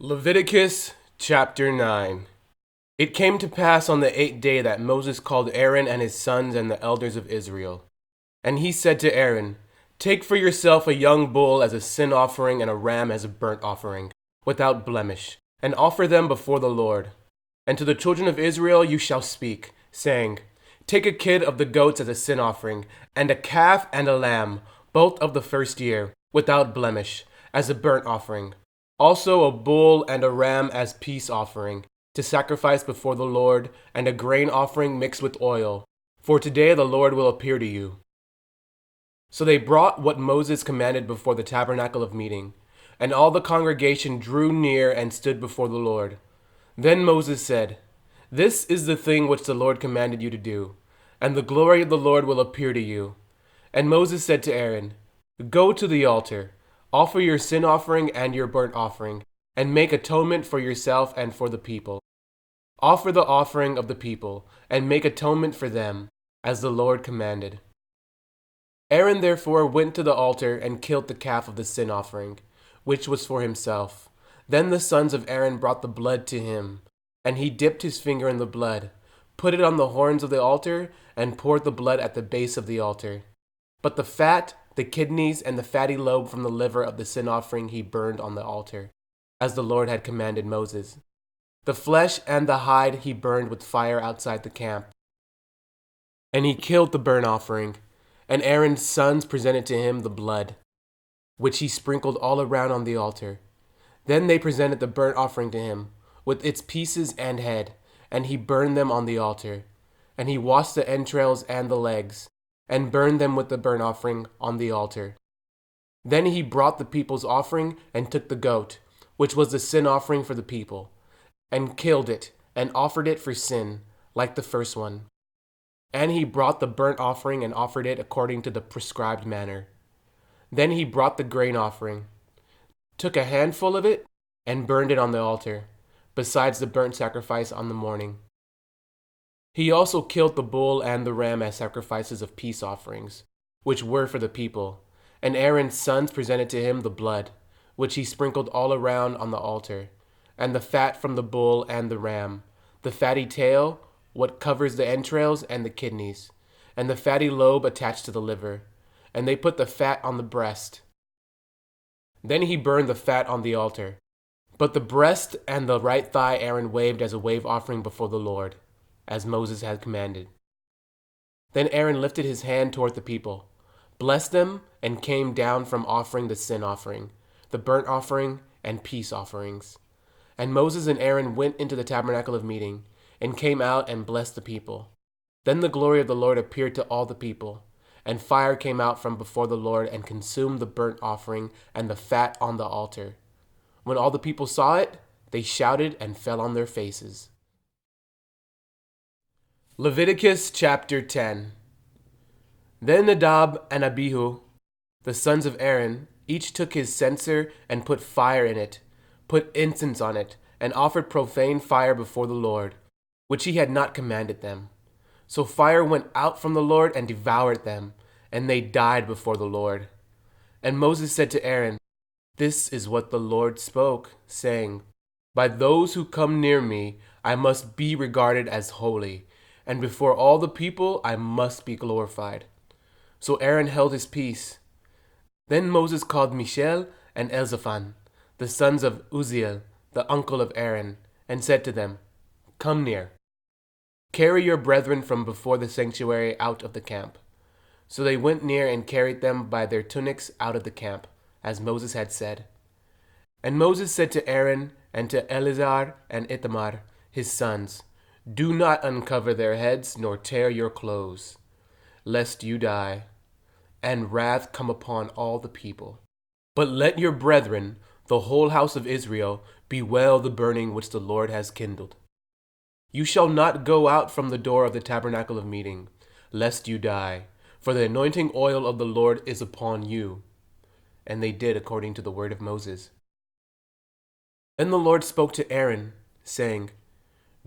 Leviticus chapter 9. It came to pass on the 8th day that Moses called Aaron and his sons and the elders of Israel. And he said to Aaron, Take for yourself a young bull as a sin offering and a ram as a burnt offering, without blemish, and offer them before the Lord. And to the children of Israel you shall speak, saying, Take a kid of the goats as a sin offering, and a calf and a lamb, both of the first year, without blemish, as a burnt offering. Also a bull and a ram as peace offering, to sacrifice before the Lord, and a grain offering mixed with oil. For today the Lord will appear to you. So they brought what Moses commanded before the tabernacle of meeting, and all the congregation drew near and stood before the Lord. Then Moses said, This is the thing which the Lord commanded you to do, and the glory of the Lord will appear to you. And Moses said to Aaron, Go to the altar, offer your sin offering and your burnt offering, and make atonement for yourself and for the people. Offer the offering of the people, and make atonement for them, as the Lord commanded. Aaron therefore went to the altar and killed the calf of the sin offering, which was for himself. Then the sons of Aaron brought the blood to him, and he dipped his finger in the blood, put it on the horns of the altar, and poured the blood at the base of the altar. But the fat, the kidneys, and the fatty lobe from the liver of the sin offering he burned on the altar, as the Lord had commanded Moses. The flesh and the hide he burned with fire outside the camp. And he killed the burnt offering, and Aaron's sons presented to him the blood, which he sprinkled all around on the altar. Then they presented the burnt offering to him, with its pieces and head, and he burned them on the altar. And he washed the entrails and the legs, and burned them with the burnt offering on the altar. Then he brought the people's offering, and took the goat, which was the sin offering for the people, and killed it, and offered it for sin, like the first one. And he brought the burnt offering, and offered it according to the prescribed manner. Then he brought the grain offering, took a handful of it, and burned it on the altar, besides the burnt sacrifice on the morning. He also killed the bull and the ram as sacrifices of peace offerings, which were for the people, and Aaron's sons presented to him the blood, which he sprinkled all around on the altar, and the fat from the bull and the ram, the fatty tail, what covers the entrails and the kidneys, and the fatty lobe attached to the liver, and they put the fat on the breast. Then he burned the fat on the altar, but the breast and the right thigh Aaron waved as a wave offering before the Lord, as Moses had commanded. Then Aaron lifted his hand toward the people, blessed them, and came down from offering the sin offering, the burnt offering, and peace offerings. And Moses and Aaron went into the tabernacle of meeting, and came out and blessed the people. Then the glory of the Lord appeared to all the people, and fire came out from before the Lord and consumed the burnt offering and the fat on the altar. When all the people saw it, they shouted and fell on their faces. Leviticus chapter 10. Then Nadab and Abihu, the sons of Aaron, each took his censer and put fire in it, put incense on it, and offered profane fire before the Lord, which he had not commanded them. So fire went out from the Lord and devoured them, and they died before the Lord. And Moses said to Aaron, This is what the Lord spoke, saying, By those who come near me I must be regarded as holy, and before all the people I must be glorified. So Aaron held his peace. Then Moses called Mishael and Elzaphan, the sons of Uzziel, the uncle of Aaron, and said to them, Come near. Carry your brethren from before the sanctuary out of the camp. So they went near and carried them by their tunics out of the camp, as Moses had said. And Moses said to Aaron and to Eleazar and Ithamar, his sons, Do not uncover their heads, nor tear your clothes, lest you die, and wrath come upon all the people. But let your brethren, the whole house of Israel, bewail the burning which the Lord has kindled. You shall not go out from the door of the tabernacle of meeting, lest you die, for the anointing oil of the Lord is upon you. And they did according to the word of Moses. Then the Lord spoke to Aaron, saying,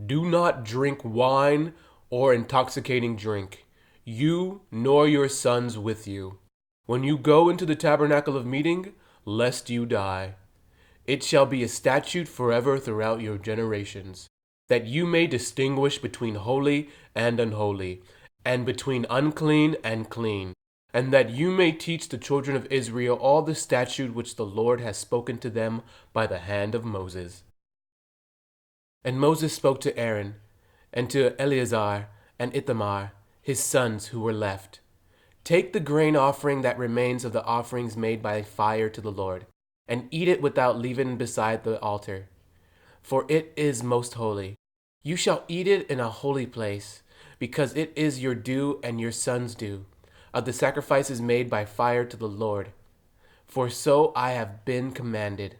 Do not drink wine or intoxicating drink, you nor your sons with you, when you go into the tabernacle of meeting, lest you die. It shall be a statute forever throughout your generations, that you may distinguish between holy and unholy, and between unclean and clean, and that you may teach the children of Israel all the statute which the Lord has spoken to them by the hand of Moses. And Moses spoke to Aaron, and to Eleazar and Ithamar, his sons who were left. Take the grain offering that remains of the offerings made by fire to the Lord, and eat it without leaven beside the altar, for it is most holy. You shall eat it in a holy place, because it is your due and your sons' due, of the sacrifices made by fire to the Lord. For so I have been commanded.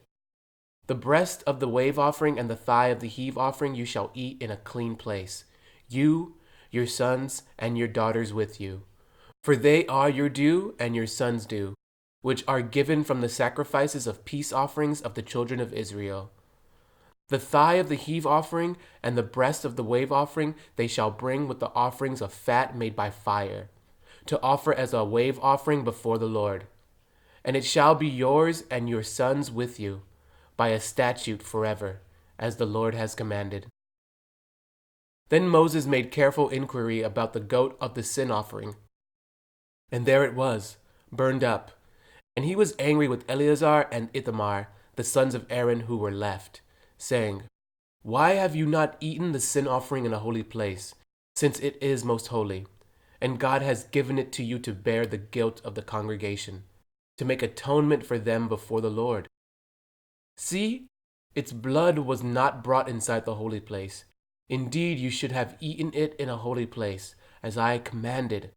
The breast of the wave offering and the thigh of the heave offering you shall eat in a clean place, you, your sons, and your daughters with you. For they are your due and your sons' due, which are given from the sacrifices of peace offerings of the children of Israel. The thigh of the heave offering and the breast of the wave offering they shall bring with the offerings of fat made by fire, to offer as a wave offering before the Lord. And it shall be yours and your sons with you, by a statute forever, as the Lord has commanded. Then Moses made careful inquiry about the goat of the sin offering. And there it was, burned up. And he was angry with Eleazar and Ithamar, the sons of Aaron who were left, saying, Why have you not eaten the sin offering in a holy place, since it is most holy? And God has given it to you to bear the guilt of the congregation, to make atonement for them before the Lord. See, its blood was not brought inside the holy place. Indeed, you should have eaten it in a holy place, as I commanded.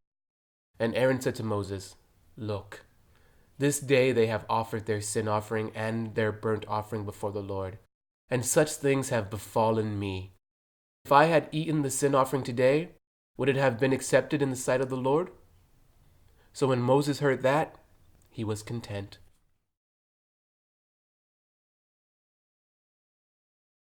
And Aaron said to Moses, Look, this day they have offered their sin offering and their burnt offering before the Lord, and such things have befallen me. If I had eaten the sin offering today, would it have been accepted in the sight of the Lord? So when Moses heard that, he was content.